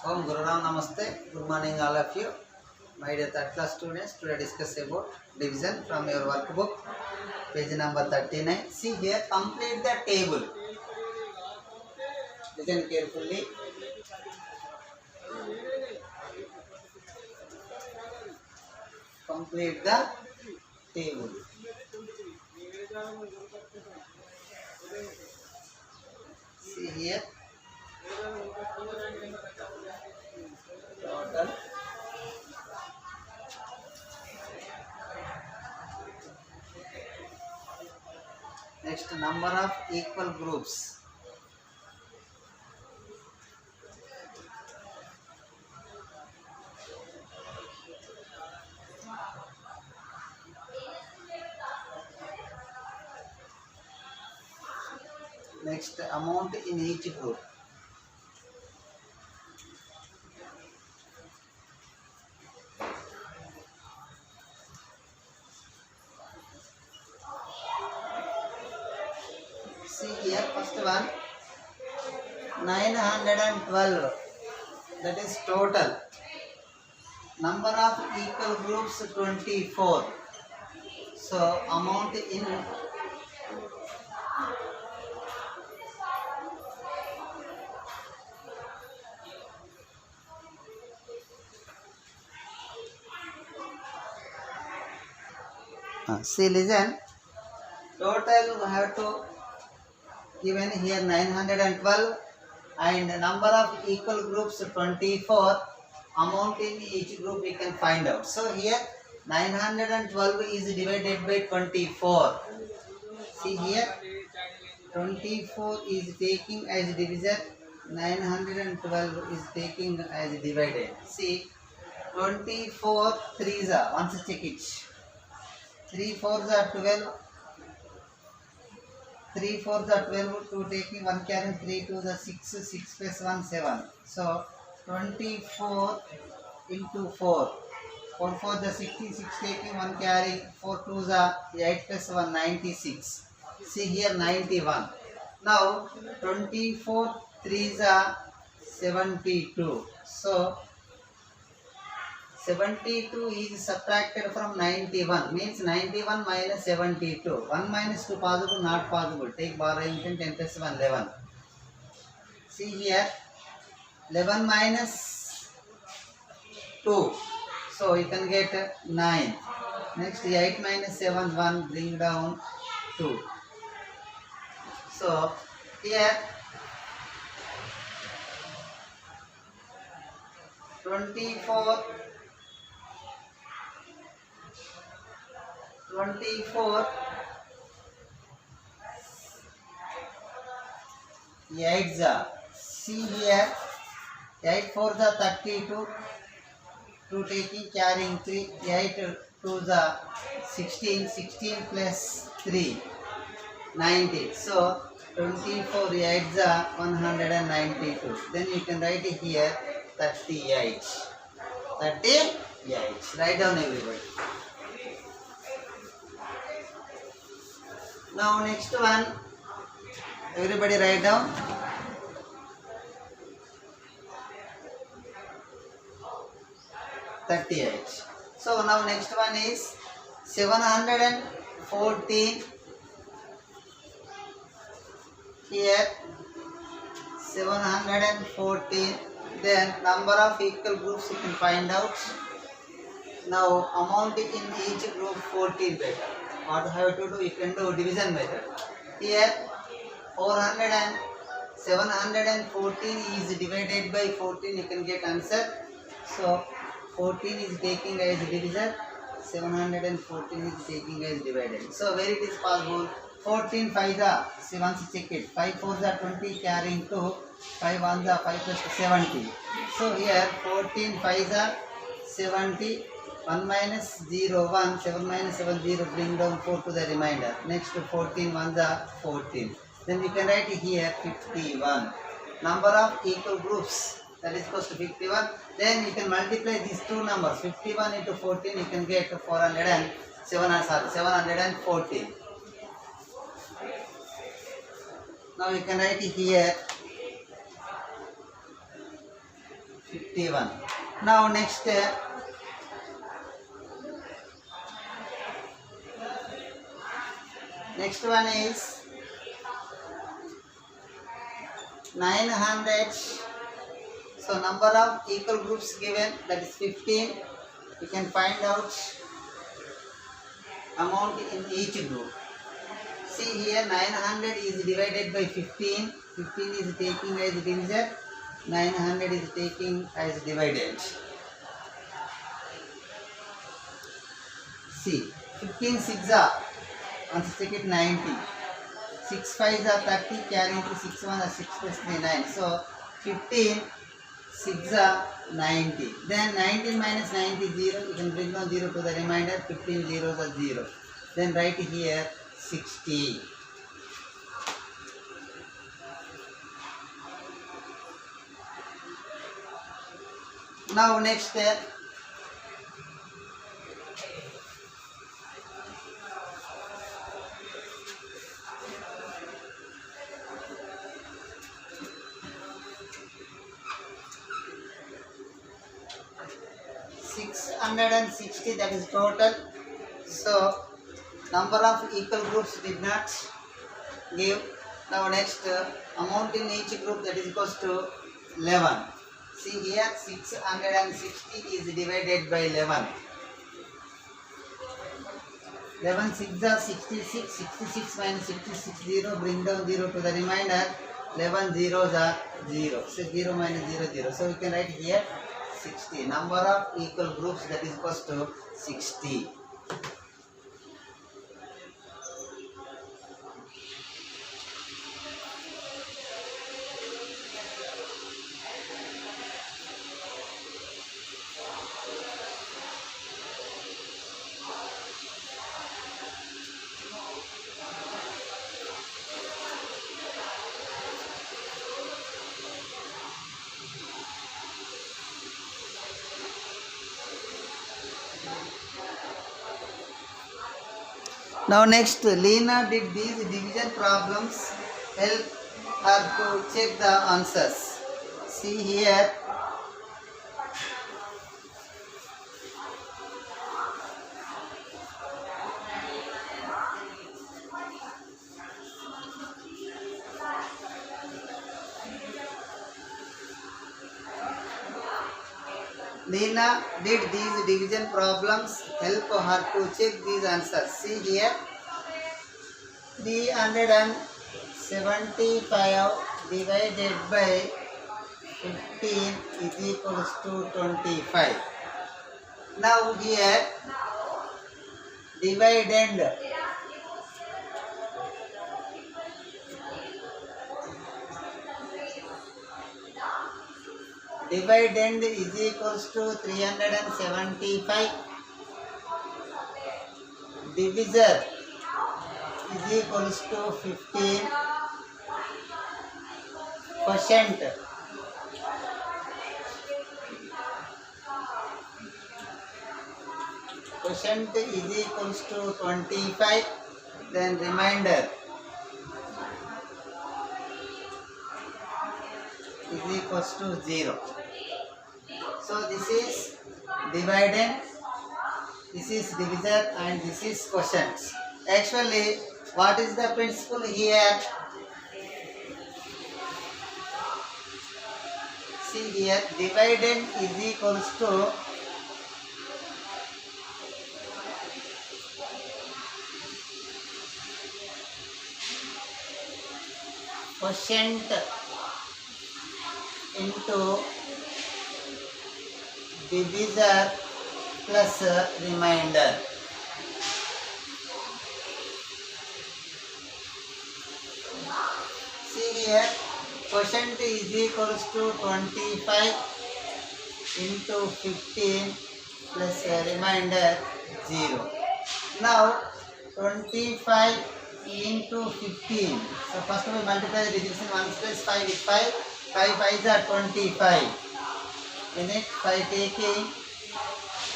Om Guru Ram Namaste. Good morning, all of you. My dear third class students, today discuss about division from your workbook, page number 39. See here, complete the table. Listen carefully. Complete the table. See here, total. Next, number of equal groups. Next, amount in each group. See here, first one, 912. That is total. Number of equal groups 24. So amount in see, listen. Total we have to given here 912 and number of equal groups 24. Amount in each group we can find out. So here 912 is divided by 24. See here, 24 is taking as division, 912 is taking as divided. See, 24 threes are, once check it. 3 fours are 12. 3 fours are 12, 2 taking 1 carrying 3 to the 6, 6 plus 1, 7. So 24 into 4. 4 for the 60, 6 taking 1 carrying 4 to the 8 plus 1, 96. See here 91. Now 24 threes are 72. So 72 is subtracted from 91, means 91 minus 72. 1 minus 2 possible, not possible. Take borrowing 10 plus 1, 11. See here, 11 minus 2. So you can get 9. Next 8 minus 7, 1, bring down 2. So here 24 8s are, see here, 8 4 the 32, 2 taking carrying 3, 8 to the 16, 16 plus 3, 90. So 24 8s are 192. Then you can write it here 38. 38. Write down everybody. Now next one, everybody write down. $38. So now next one is 714. Here 714. Then number of equal groups you can find out. Now amount in each group 14 better. What have to do? You can do division method. Here 714 is divided by 14. You can get answer. So 14 is taking as division. 714 is taking as divided. So where it is possible? 14 5 are, see once check it. 5 4s are 20 carrying 2. 5 1s are 5 plus 70. So here 14 5s are 70. 1 minus 0 1, 7 minus 7 0, bring down 4 to the remainder. Next 14 1s are 14. Then we can write here 51. Number of equal groups, that is equals to 51. Then you can multiply these two numbers, 51 into 14, you can get 714. Now you can write here 51. Now next one is 900. So number of equal groups given, that is 15. You can find out amount in each group. See here, 900 is divided by 15. 15 is taking as divisor. 900 is taking as divided. See, 15 6 are, on 6 90. 6 5 are 30, carry into 6 1 are 6 plus 3 9. So 15 6 are 90. Then 19 minus 90 0. You can bring down 0 to the remainder. 15 zeros are 0. Then write here 60. Now next 660, that is total. So number of equal groups did not give. Now next amount in each group, that is equals to 11. See here, 660 is divided by 11. 11 6 are 66. 66 minus 66 0. Bring down 0 to the remainder. 11 zeros are 0. So 0 minus 0 0. So we can write here 60. Number of equal groups, that is equals to 60. Now next, Lena did these division problems. Help her to check the answers. See here. Lena did these division problems. Help her to check these answers. See here. 375 divided by 15 is equals to 25. Now here, dividend. Dividend is equals to 375. Divisor is equals to 15. Quotient is equals to 25. Then remainder is equals to 0. So this is dividend, this is divisor, and this is quotient. Actually, what is the principle here? See here, dividend is equals to quotient into divisor plus remainder. See here, quotient is equals to 25 into 15 plus remainder 0. Now 25 into 15. So first of all multiply the digits in 1 plus 5 with 5. 5 5s are 25. In it 5 taking,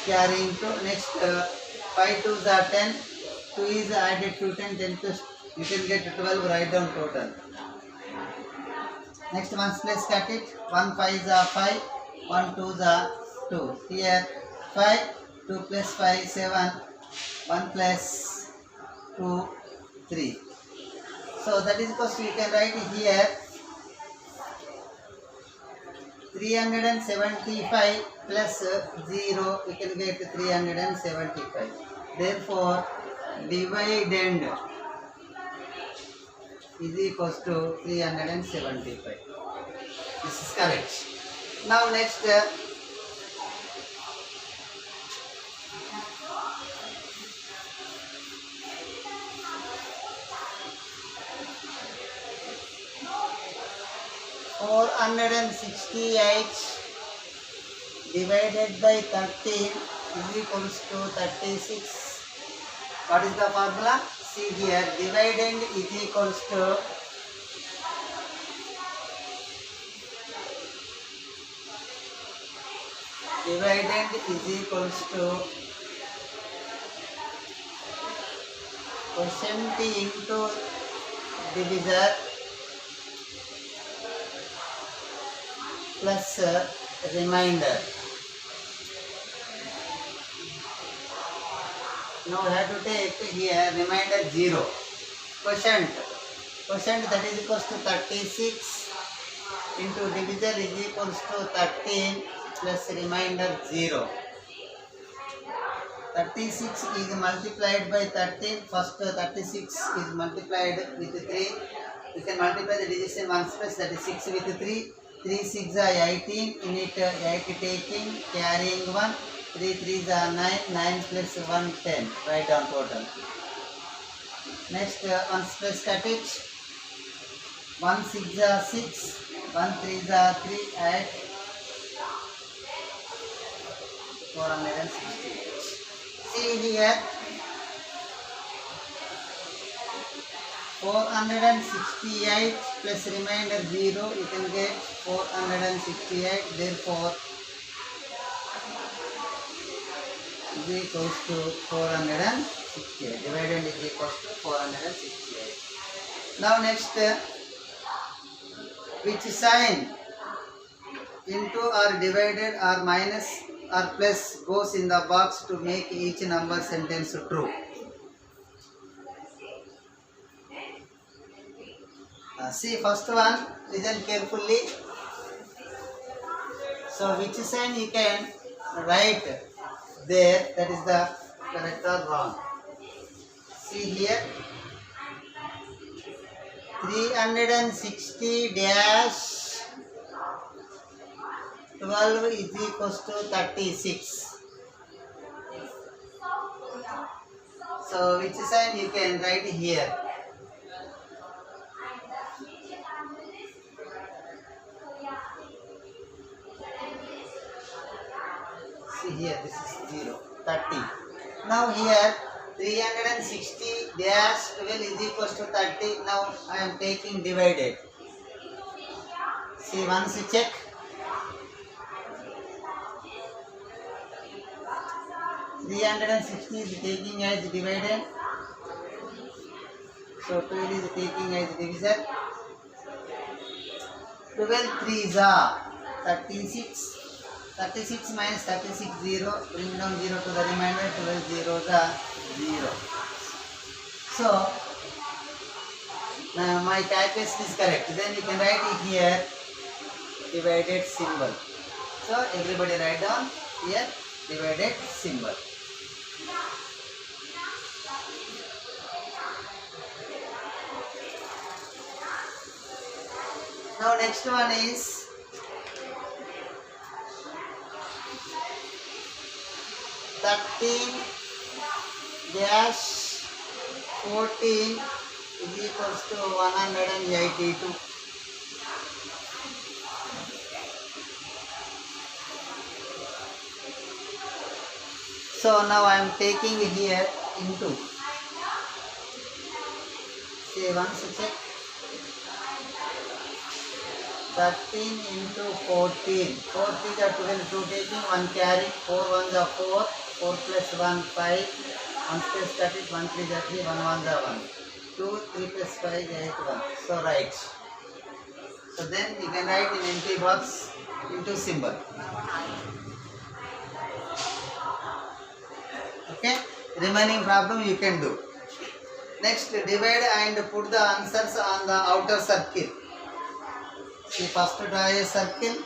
carrying to next 5 2s are 10. 2 is added to 10. 10 plus you can get 12. Write down total. Next 1 plus cut it. 1 5s are 5. 1 2 are 2. Here 5, 2 plus 5, 7, 1 plus 2, 3. So that is because you can write here 375 plus 0, we can get 375. Therefore, dividend is equals to 375. This is correct. Now next, 468 divided by 13 is equals to 36. What is the formula? See here, dividend is equals to quotient into divisor plus remainder. Now we have to take here remainder 0. Quotient that is equals to 36 into divisor is equals to 13 plus remainder 0. 36 is multiplied by 13. First 36 is multiplied with 3. You can multiply the digits in one space, that is 6 with 3. 3 6 are 18. In it 8 taking, carrying 1. 3 3 are 9. 9 plus 1 10. Write down total. Next one space cut it. 1 6 are 6. 1 3 are 3. Add 468. See here, 468 plus remainder 0, you can get 468. Therefore, is equals to 468. Dividend is equals to 468. Now next, which sign into or divided or minus or plus goes in the box to make each number sentence true? See first one, listen carefully. So which sign you can write there, that is the correct or wrong. See here, 360 dash 12 is equals to 36. So which sign you can write here? See here, this is 0, 30. Now here 360 dash 12 is equals to 30. Now I am taking divided. See, once you check, 360 is taking as divided, so 12 is taking as divisor. 12 3s are 36. 36 minus 36 0. Bring down 0 to the remainder. 12 zeros are 0. So now my calculation is correct. Then you can write it here divided symbol. So everybody write down here divided symbol. Now next one is 13 dash 14 is equals to 182. So now I am taking here into. Say once check. 13 into 14. 4 3 are 12, 2 taking, 1 carry, 4 1s are 4, 4 plus 1 5, 1 space cut it, 1 3 are 3, 1 1s are 1. 2, 3 plus 5 8 1. So right. So then you can write in empty box into symbol. Okay, remaining problem you can do. Next, divide and put the answers on the outer circle. See, first draw a circle.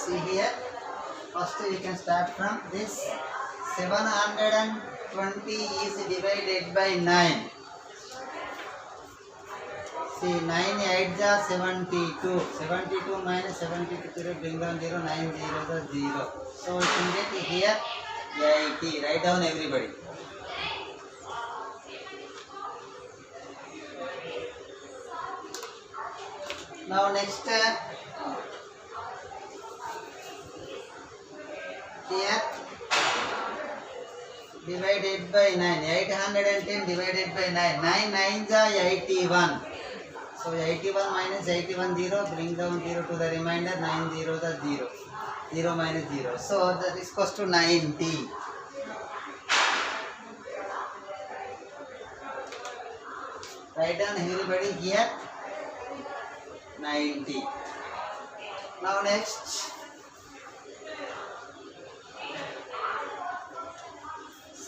See here, first we can start from this. 720 is divided by 9. See, 9 8 are 72. 72 minus 72 bring down 0, 9 0 is 0. So we can get here 80. Write down everybody. Now next here divided by 9. 810 divided by 9. 9 9s are 81. So 81 minus 81 0, bring down 0 to the remainder, 9 0s are 0. 0 minus 0. So that is equals to 90. Write down everybody here 90. Now next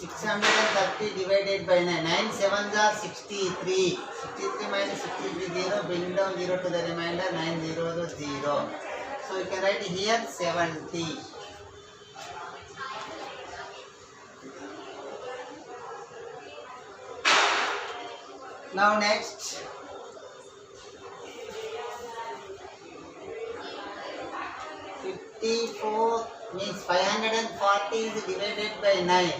630 divided by 9. 9 7s are 63. 63 minus 63 0, bring down 0 to the remainder, 9 0s are 0. So you can write here 70. Now next 54 means 540 is divided by 9.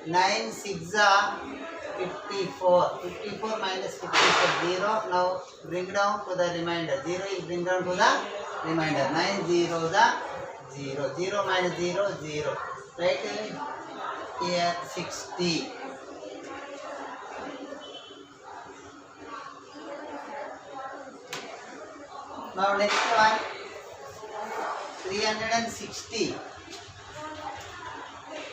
9 6 are 54. 54 minus 54 0. Now bring down to the remainder. 0 is bring down to the remainder. 9 0s are 0. 0 minus 0 0. Right here 60. Now next one 360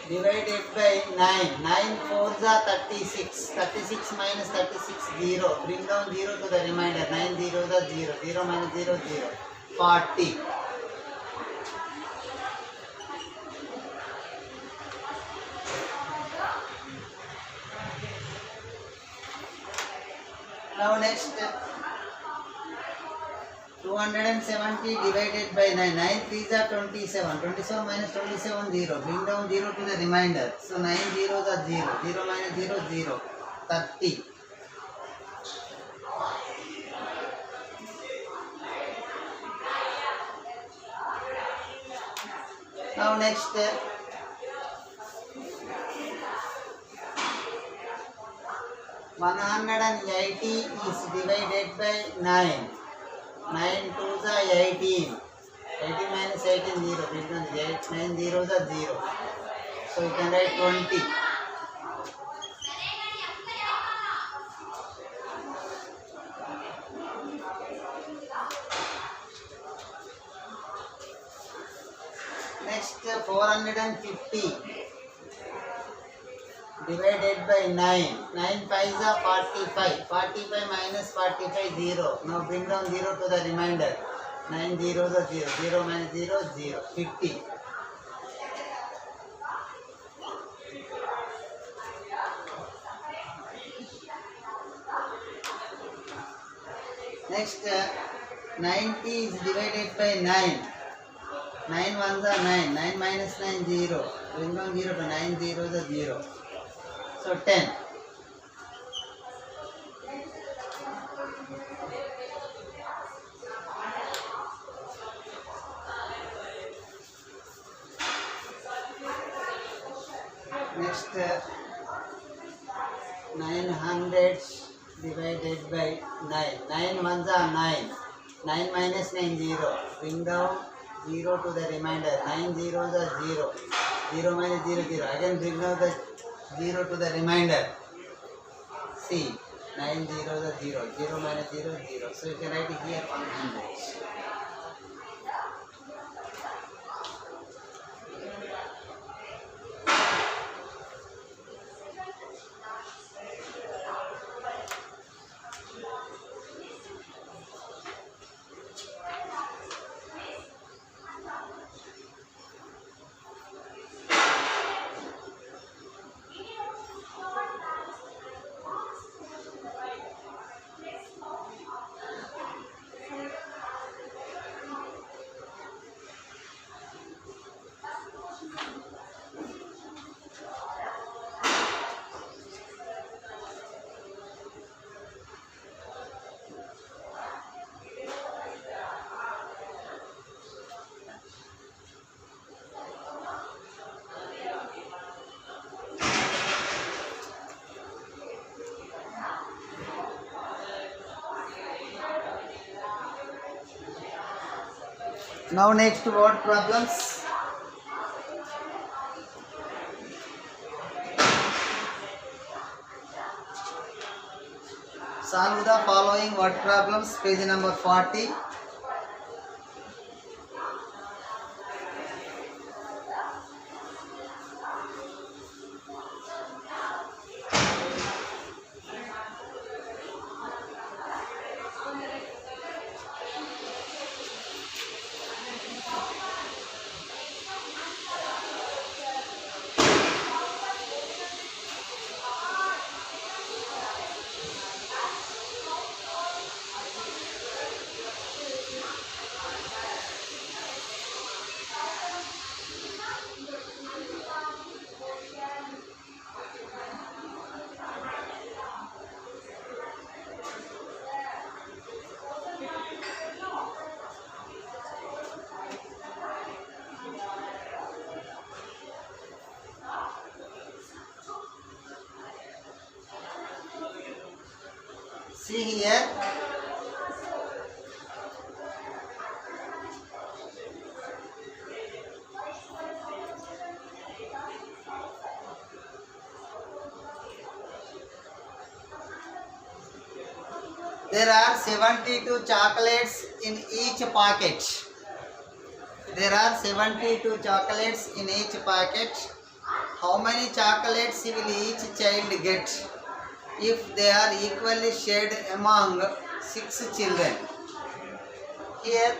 divided by 9. 9 4s are 36. 36 minus 36 0. Bring down 0 to the remainder. 9 0s are 0. 0 minus 0 0. 40. Now next 270 divided by 9. 9 3s are 27. 27 minus 27 0. Bring down 0 to the remainder. So 9 zeros are 0. 0 minus 0 0. 30. Now next 180 is divided by 9. 9 2s are 18. 18 minus 18 0. Bring down 8. 9 zeros are 0. So you can write 20. Next 450 divided by 9. 9 5s are 45. 45 minus 45 0. Now bring down 0 to the remainder. 9 zeros are 0. 0 minus 0 0. 50. Next 90 is divided by 9. 9 ones are 9. 9 minus 9 0. Bring down 0 to 9 zeros are 0. So 10. Next 900 divided by 9. 9 ones are 9. 9 minus 9 0. Bring down 0 to the remainder. 9 zeros are 0. 0 minus 0 0. Again bring down the 0 to the remainder. See, 9 zeros are 0. 0 minus 0 0. So you can write it here 100. Now next word problems. Solve the following word problems, page number 40. See here, there are 72 chocolates in each pocket. There are 72 chocolates in each pocket. How many chocolates will each child get if they are equally shared among 6 children? Here,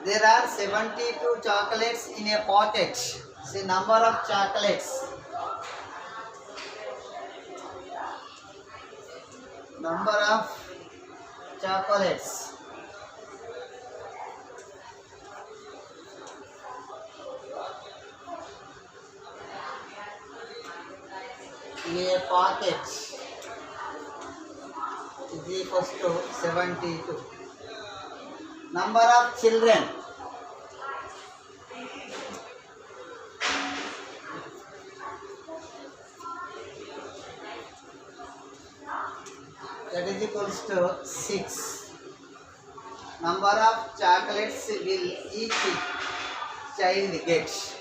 there are 72 chocolates in a pocket. See, number of chocolates. Number of chocolates. In a pocket is equals to 72. Number of children. That is equals to 6. Number of chocolates will each child get.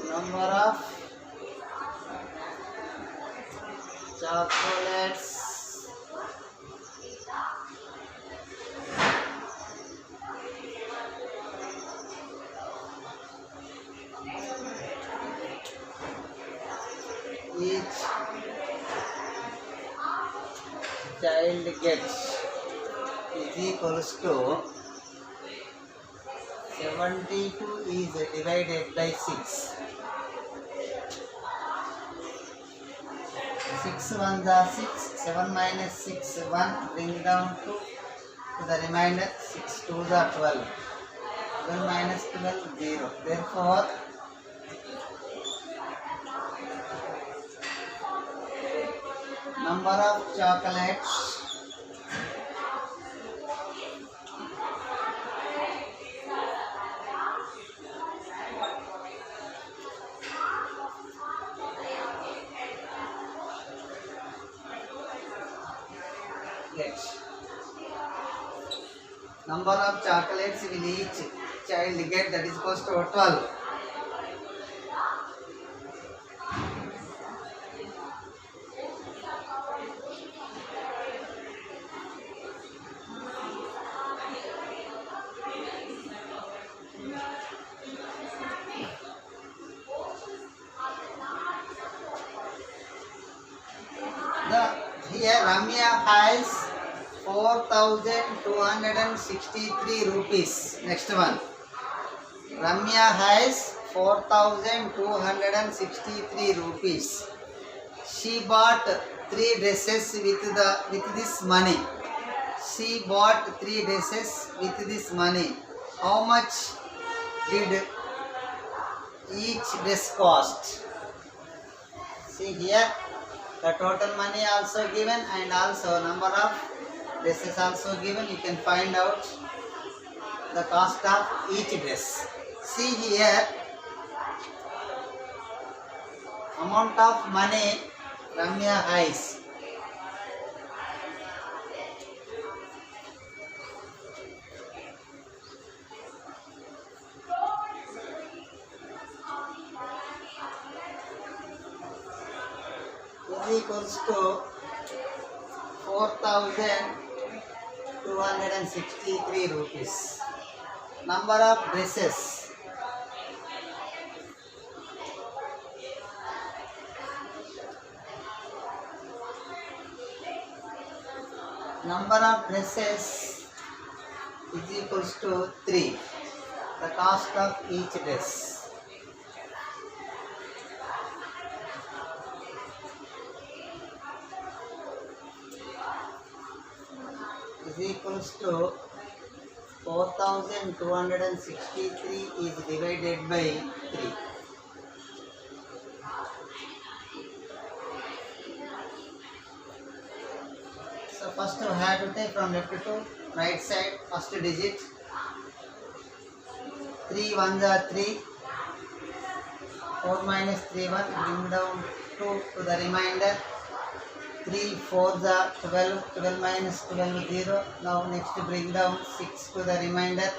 Number of chocolates. Each child gets is equals to 72 is divided by 6. 6 ones are 6, 7 minus 6, 1, bring down to the remainder, 6 twos are 12. 12 minus 12, 0. Therefore, number of chocolates gets. Number of chocolates will each child get, that is equals to 12. Here Ramya has 4,263 rupees. Next one. Ramya has 4,263 rupees. She bought 3 dresses with this money. She bought 3 dresses with this money. How much did each dress cost? See here, the total money also given and also number of dresses also given. You can find out the cost of each dress. See here, amount of money Ramya has. Is equals to 4,263 rupees. Number of dresses. Number of dresses is equals to 3. The cost of each dress. Is equals to 4,263 is divided by 3. So first we have to take from left to right side, first digit. 3 ones are 3. 4 minus 3 1, bring down 2 to the remainder. 3 4s are 12, 12 minus 12 0. Now next bring down 6 to the remainder.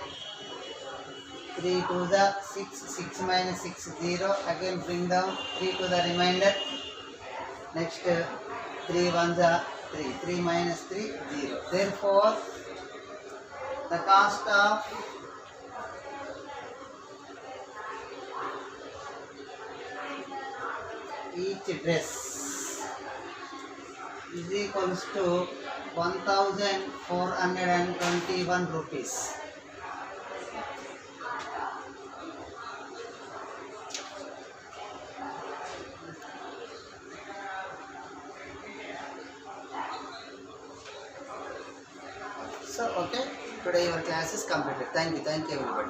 3 2s are 6, 6 minus 6 0. Again bring down 3 to the remainder. Next 3 ones are 3, 3 minus 3 0. Therefore, the cost of each dress is equals to 1,421 rupees. So okay, today your class is completed. Thank you everybody.